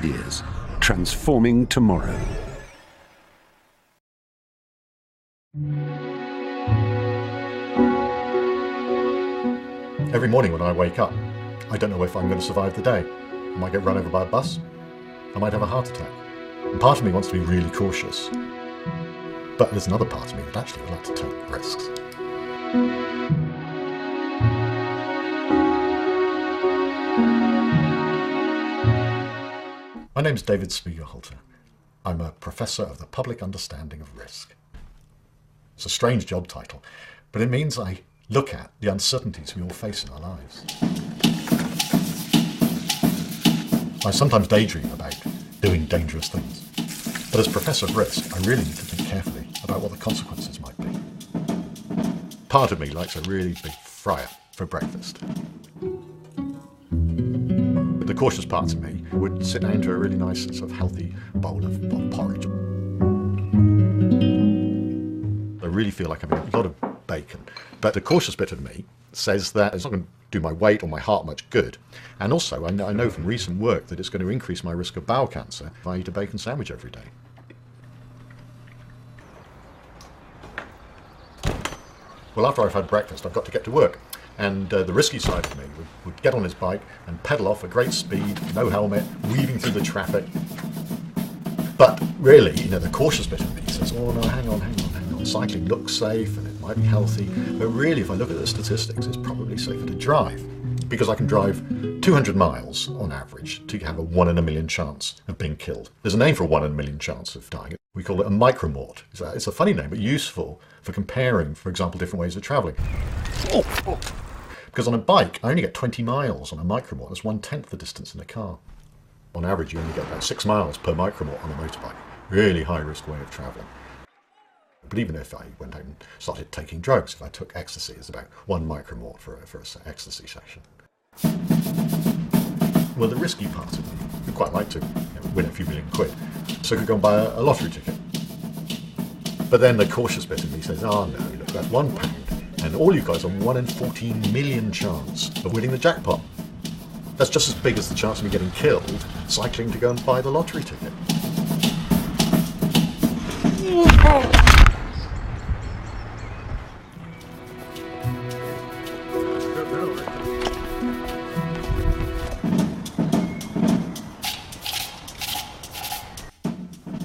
years, transforming tomorrow. Every morning when I wake up, I don't know if I'm going to survive the day. I might get run over by a bus. I might have a heart attack. And part of me wants to be really cautious. But there's another part of me that actually would like to take risks. My name's David Spiegelhalter. I'm a professor of the public understanding of risk. It's a strange job title, but it means I look at the uncertainties we all face in our lives. I sometimes daydream about doing dangerous things, but as professor of risk, I really need to think carefully about what the consequences might be. Part of me likes a really big fryer for breakfast. The cautious part of me would sit down to a really nice sort of healthy bowl of porridge. I really feel like I'm having a lot of bacon, but the cautious bit of me says that it's not going to do my weight or my heart much good. And also, I know from recent work that it's going to increase my risk of bowel cancer if I eat a bacon sandwich every day. Well, after I've had breakfast, I've got to get to work. And the risky side of me would get on his bike and pedal off at great speed, no helmet, weaving through the traffic. But really, the cautious bit of me says, oh no, hang on. Cycling looks safe and it might be healthy. But really, if I look at the statistics, it's probably safer to drive. Because I can drive 200 miles on average to have a 1 in a million chance of being killed. There's a name for a 1 in a million chance of dying. We call it a micromort. It's a funny name, but useful for comparing, for example, different ways of travelling. Because on a bike, I only get 20 miles on a micromort. That's 1/10 the distance in a car. On average, you only get about 6 miles per micromort on a motorbike. Really high-risk way of travelling. But even if I went out and started taking drugs, if I took ecstasy, it's about 1 micromort for an ecstasy session. Well, the risky part of me would quite like to win a few million quid, so I could go and buy a lottery ticket. But then the cautious bit of me says, oh no, look, that's £1. And all you guys are 1 in 14 million chance of winning the jackpot. That's just as big as the chance of me getting killed cycling to go and buy the lottery ticket.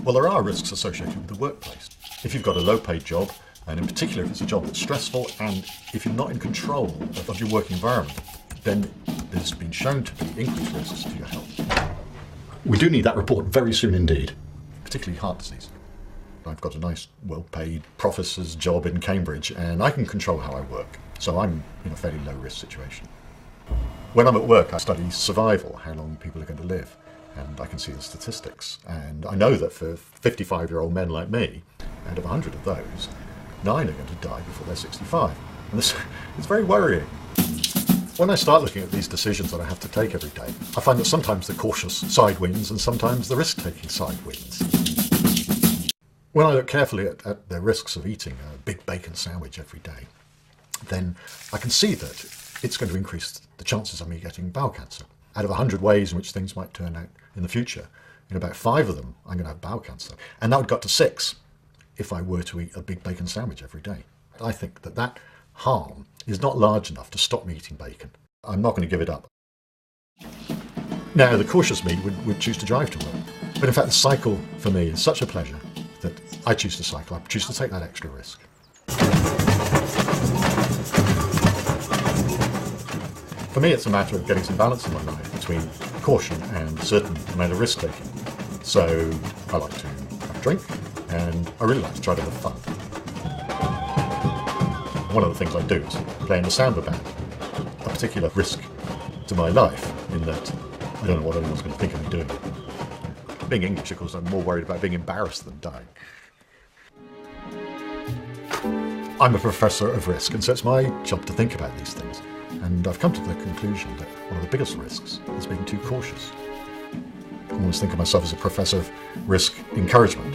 Well, there are risks associated with the workplace. If you've got a low-paid job, and in particular if it's a job that's stressful, and if you're not in control of your work environment, then there's been shown to be increased risks to your health. We do need that report very soon indeed, particularly heart disease. I've got a nice, well-paid professor's job in Cambridge, and I can control how I work, so I'm in a fairly low-risk situation. When I'm at work, I study survival, how long people are going to live, and I can see the statistics. And I know that for 55-year-old men like me, out of 100 of those, 9 are going to die before they're 65. And this, it's very worrying. When I start looking at these decisions that I have to take every day, I find that sometimes the cautious side wins and sometimes the risk-taking side wins. When I look carefully at the risks of eating a big bacon sandwich every day, then I can see that it's going to increase the chances of me getting bowel cancer. Out of 100 ways in which things might turn out in the future, in about 5 of them, I'm going to have bowel cancer. And that would go up to 6 if I were to eat a big bacon sandwich every day. I think that harm is not large enough to stop me eating bacon. I'm not going to give it up. Now, the cautious me would choose to drive to work. But in fact, the cycle for me is such a pleasure that I choose to cycle. I choose to take that extra risk. For me, it's a matter of getting some balance in my life between caution and a certain amount of risk-taking. So I like to have a drink, and I really like to try to have fun. One of the things I do is play in a samba band, a particular risk to my life in that I don't know what anyone's going to think of me doing it. Being English, of course, I'm more worried about being embarrassed than dying. I'm a professor of risk, and so it's my job to think about these things. And I've come to the conclusion that one of the biggest risks is being too cautious. I always think of myself as a professor of risk encouragement.